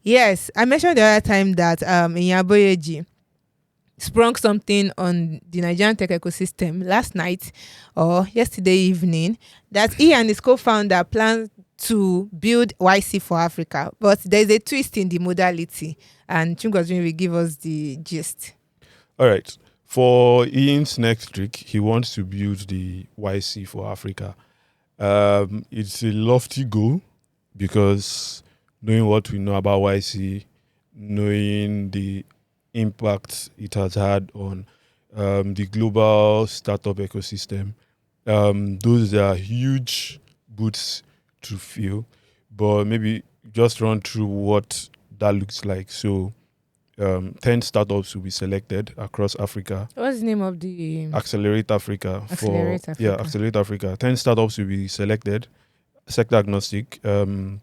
Yes, I mentioned the other time that Iyinoluwa Aboyeji sprung something on the Nigerian tech ecosystem last night or yesterday evening that he and his co-founder plan to build YC for Africa. But there's a twist in the modality, and Chungozwin will give us the gist. All right. For Iyin's next trick, he wants to build the YC for Africa. It's a lofty goal because knowing what we know about YC, knowing the impact it has had on the global startup ecosystem, those are huge boots to fill. But maybe just run through what that looks like. So 10 startups will be selected across Africa. What's the name of the Accelerate Africa. Accelerate Africa. Yeah, Accelerate Africa. 10 startups will be selected, sector agnostic, and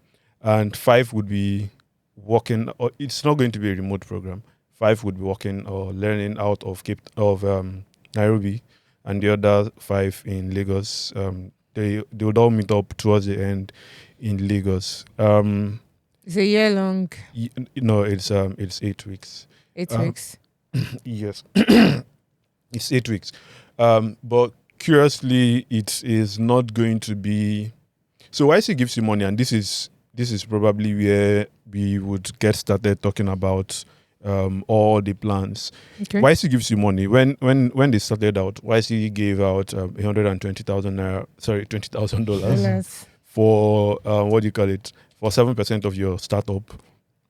5 would be working. Or it's not going to be a remote program. 5 would be working or learning out of Nairobi, and the other 5 in Lagos. They would all meet up towards the end in Lagos. It's a year long. No, it's 8 weeks. 8 weeks. Yes, it's 8 weeks. But curiously, it is not going to be. So YC gives you money, and this is probably where we would get started talking about all the plans. Okay. YC gives you money. When they started out, YC gave out $20,000 for what do you call it? For 7% of your startup.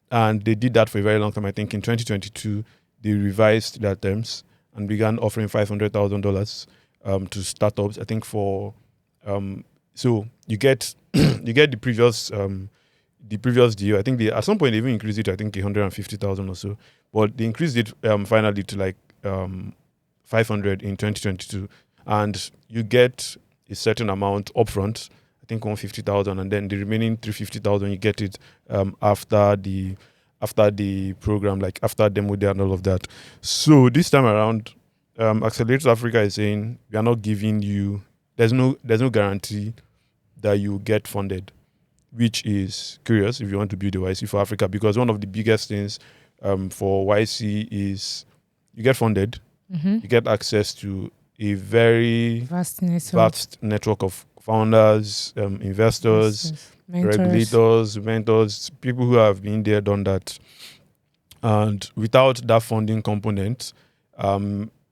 And they did that for a very long time. I think in 2022, they revised their terms and began offering $500,000 to startups. I think for so you get the previous deal. I think they at some point they even increased it to I think 150,000 or so. But they increased it finally to like 500 in 2022, and you get a certain amount upfront. I think 150,000, and then the remaining 350,000 you get it after the program, like after demo day and all of that. So this time around, Accelerate Africa is saying we are not giving you. There's no guarantee that you get funded, which is curious if you want to build a YC for Africa, because one of the biggest things for YC is you get funded, you get access to a very vast network of founders, investors, regulators, mentors, people who have been there, done that. And without that funding component,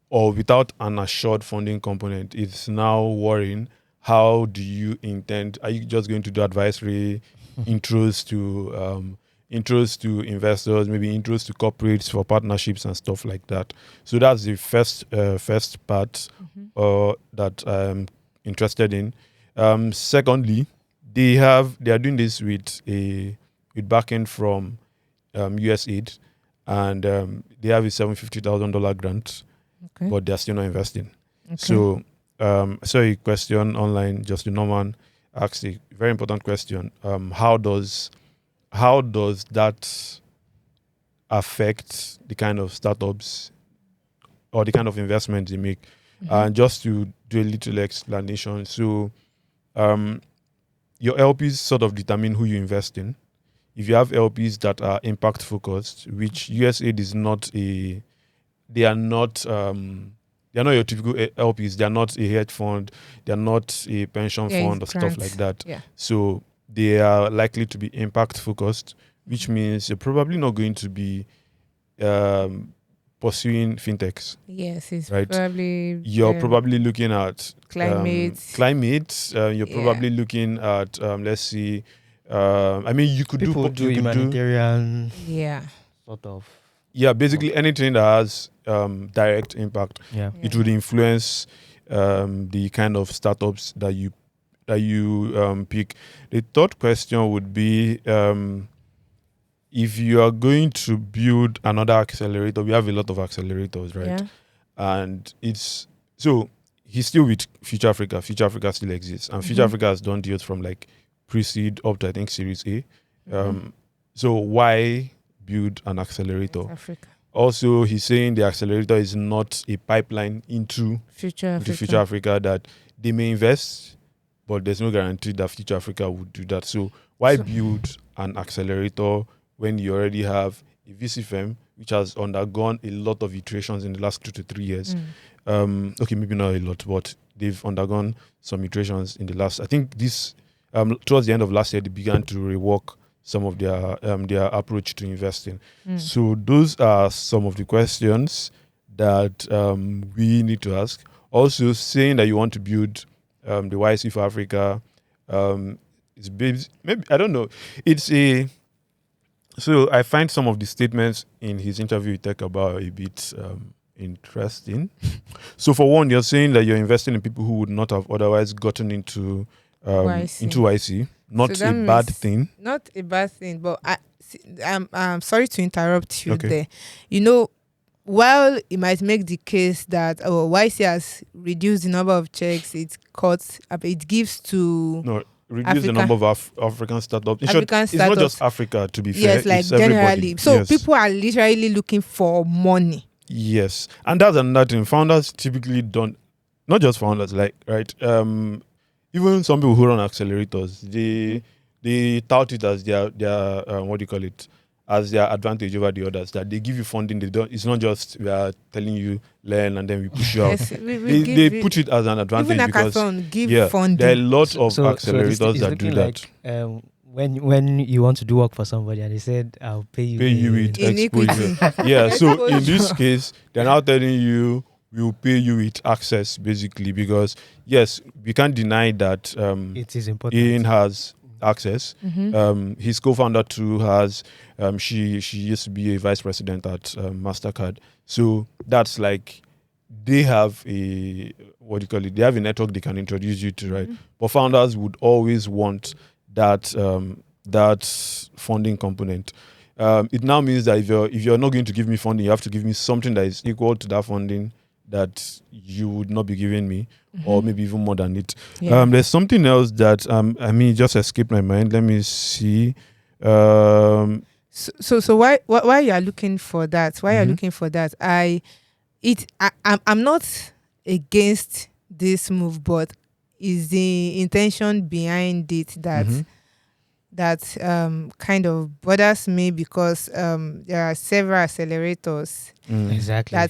or without an assured funding component, it's now worrying. How do you intend? Are you just going to do advisory, intros to investors, maybe intros to corporates for partnerships and stuff like that? So that's the first part that I'm interested in. Secondly, they are doing this with backing from USAID, and they have a $750,000 grant, but they're still not investing. Okay. So I saw a question online. Justin Norman asked a very important question. How does that affect the kind of startups or the kind of investments they make? And just to do a little explanation, so your LPs sort of determine who you invest in. If you have LPs that are impact focused, which USAID is not they are not your typical LPs. They are not a hedge fund. They are not a pension fund or stuff like that. Yeah. So they are likely to be impact focused, which means you're probably not going to be pursuing fintechs. Yes, it's right? probably you're probably looking at climate. You're probably looking at let's see. I mean, you could do humanitarian. Sort of. Yeah, basically anything that has direct impact. Yeah. It would influence the kind of startups that you pick. The third question would be if you are going to build another accelerator. We have a lot of accelerators, right? Yeah. And it's so he's still with Future Africa. Future Africa still exists, and Future Africa has done deals from like pre-seed up to I think Series A. So why build an accelerator? Africa. Also, he's saying the accelerator is not a pipeline into Future Africa, that they may invest, but there's no guarantee that Future Africa would do that. So why build an accelerator when you already have a VC firm which has undergone a lot of iterations in the last 2 to 3 years. Okay, maybe not a lot, but they've undergone some iterations in the last. I think this towards the end of last year they began to rework some of their approach to investing. So those are some of the questions that we need to ask. Also, saying that you want to build the YC for Africa is maybe I don't know. So I find some of the statements in his interview with Tech About a bit interesting. So for one, you're saying that you're investing in people who would not have otherwise gotten into YC. Not So a bad thing. Not a bad thing, but I'm sorry to interrupt you Okay. there. You know, while it might make the case that YC has reduced the number of checks it cuts, it gives to No, reduce the number of African startups. In short, African it's not just Africa, to be fair. yes, like it's generally. everybody. So Yes. people are literally looking for money. Yes, and that's another thing. Founders typically don't, not just founders, like right. Even some people who run accelerators, they tout it as their what do you call it, as their advantage over the others. That they give you funding. They don't. It's not just we are telling you learn and then we push you out. Yes, They put it as an advantage even because give funding. there are lots of So accelerators this is that do looking that. like, when you want to do work for somebody and they said, I'll pay you. Pay you with in exposure. equity. Yeah, so in this case, they're now telling you we'll pay you with access, basically, because yes, we can't deny that It is important. Iyin has access. His co-founder too has. She used to be a vice president at MasterCard. So that's like they have a what do you call it? They have a network they can introduce you to, right? But founders would always want that that funding component. It now means that if you're not going to give me funding, you have to give me something that is equal to that funding that you would not be giving me, or maybe even more than it. Yeah. There's something else that it just escaped my mind. Let me see. So why you are looking for that? Why you're looking for that? I'm not against this move, but is the intention behind it that kind of bothers me, because there are several accelerators Exactly. that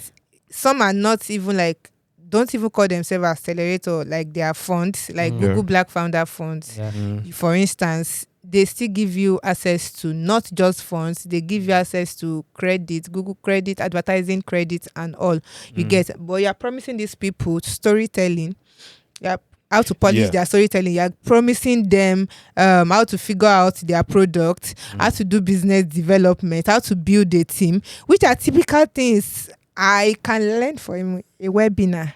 some are not even like, don't even call themselves accelerator, like they are funds, like Google Black Founder funds. Yeah. For instance, they still give you access to not just funds, they give you access to credit, Google credit, advertising credit, and all you get. But you're promising these people storytelling, how to polish their storytelling. You're promising them how to figure out their product, how to do business development, how to build a team, which are typical things I can learn from a webinar.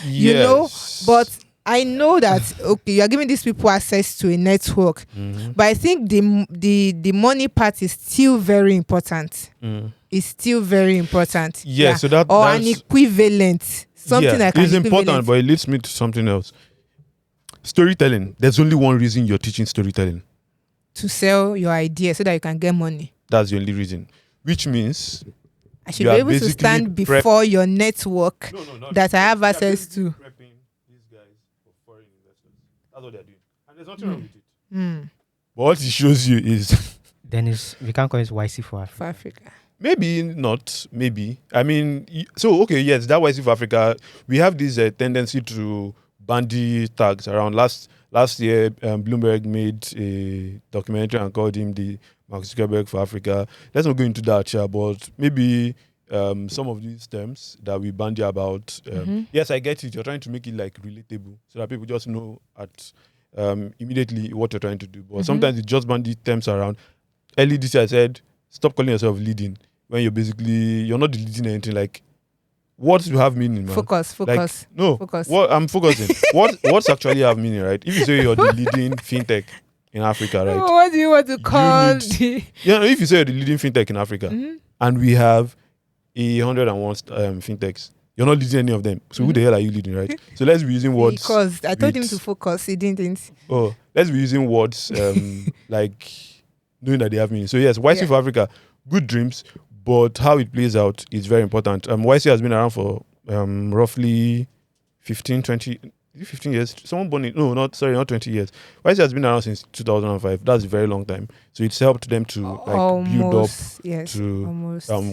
Yes. You know, but I know that you are giving these people access to a network, but I think the money part is still very important. It's still very important. Yeah, so that's an equivalent, something like it's an important, equivalent. but it leads me to something else. Storytelling. There's only one reason you're teaching storytelling. To sell your idea so that you can get money. That's the only reason. Which means I should be able to stand before your network that I have access to. Prepping these guys for foreign investors. That's what they're doing. And there's nothing wrong with it. But what it shows you is Then we can't call it YC for Africa. For Africa. maybe not, maybe. I mean, so okay, yes, that YC for Africa. We have this tendency to bandy tags around. Last year, Bloomberg made a documentary and called him the Mark Zuckerberg for Africa. Let's not go into that, but maybe some of these terms that we bandy about. Yes, I get it. You're trying to make it like relatable so that people just know at immediately what you're trying to do. But sometimes it just bandy terms around. Early this year, I said, stop calling yourself leading when you're not leading anything. Like, words will have meaning, man. Focus. Like, no, Focus. what I'm focusing. What's actually have meaning, right? If you say you're the leading fintech in Africa, right? What do you want to call if you say you're the leading fintech in Africa, and we have 101 fintechs, you're not leading any of them. So who the hell are you leading, right? So let's be using words. Because I told him to focus. He didn't. Oh, let's be using words like knowing that they have meaning. So yes, YC for Africa, good dreams, but how it plays out is very important. YC has been around for roughly 15, 20, 15 years. Someone born in not 20 years. YC has been around since 2005. That's a very long time. So it's helped them to build up to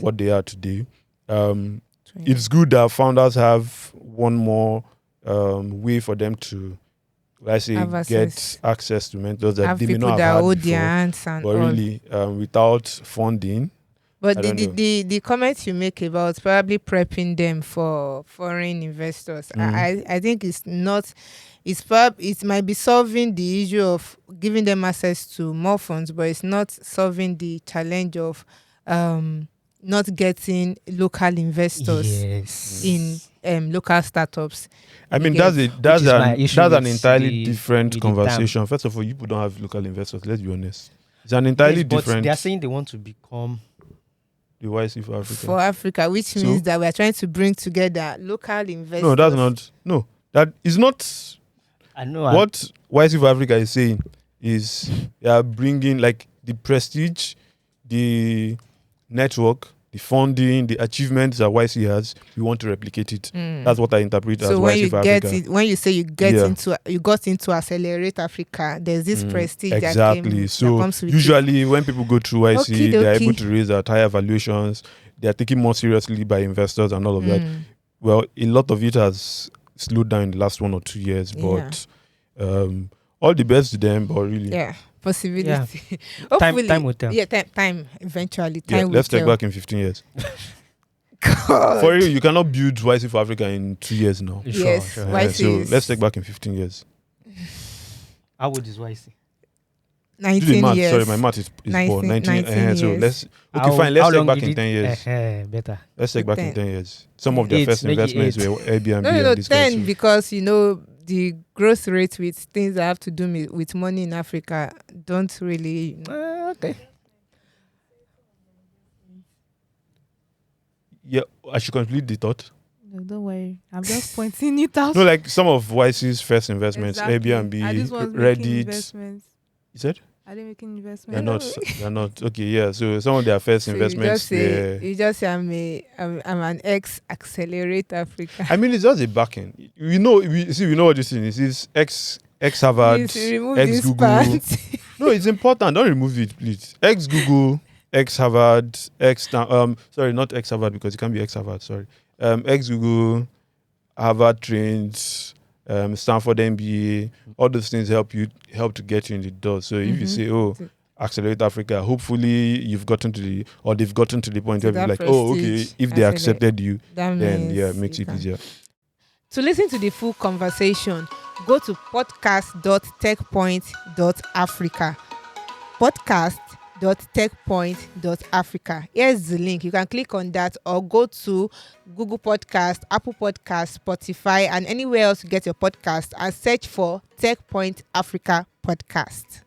what they are today. It's good that founders have one more way for them to, let's say, get access to mentors that they may not have had before. But really, without funding. But the comment you make about probably prepping them for foreign investors, I think it's not. It might be solving the issue of giving them access to more funds, but it's not solving the challenge of not getting local investors in local startups. I mean, that's an entirely different conversation. First of all, you don't have local investors. Let's be honest. It's an entirely different. They are saying they want to become the YC for Africa. For Africa, which means that we are trying to bring together local investors. No, that's not. No, that is not. I know what YC for Africa is saying is they are bringing like the prestige, the network, the funding, the achievements that YC has. We want to replicate it. That's what I interpret as YC for Africa. When you say you got into Accelerate Africa, there's this prestige exactly. So that comes with usually when people go through YC, they are able to raise at higher valuations. They are taken more seriously by investors and all of that. Well, a lot of it has slowed down in the last 1 or 2 years, but all the best to them. But really, possibility. Yeah. Hopefully, time will tell. Yeah, time eventually. Let's take back in 15 years. God. For you cannot build YC for Africa in 2 years now. Yes, sure. So let's take back in 15 years. How old is YC? 19 years. Sorry, my math is poor. 19 years. So let's fine. Let's take back in 10 years. Better. Let's take back in 10 years. Some of their first investments were Airbnb. No, 10 because the growth rate with things that have to do with money in Africa don't really. Okay. Yeah, I should complete the thought. No, don't worry. I'm just pointing it out. No, like some of YC's first investments, Airbnb, Reddit. You said? Are they making investments? They're not. Okay, yeah. So some of their first investments. You just say I'm an ex-Accelerate Africa. I mean, it's just a backend. We know what this thing is. It's ex Harvard, ex Google. No, it's important. Don't remove it, please. Ex Google, ex Harvard, sorry, not ex Harvard because it can't be ex Harvard. Sorry, ex Google, Harvard trained, Stanford MBA. All those things help to get you in the door. So if you say, Accelerate Africa, hopefully they've gotten to the point where you're like, okay, if they accepted you, then it makes it easier. To listen to the full conversation, go to podcast.techpoint.africa. Podcast.techpoint.africa. Here's the link. You can click on that or go to Google Podcast, Apple Podcast, Spotify, and anywhere else you get your podcast and search for Techpoint Africa Podcast.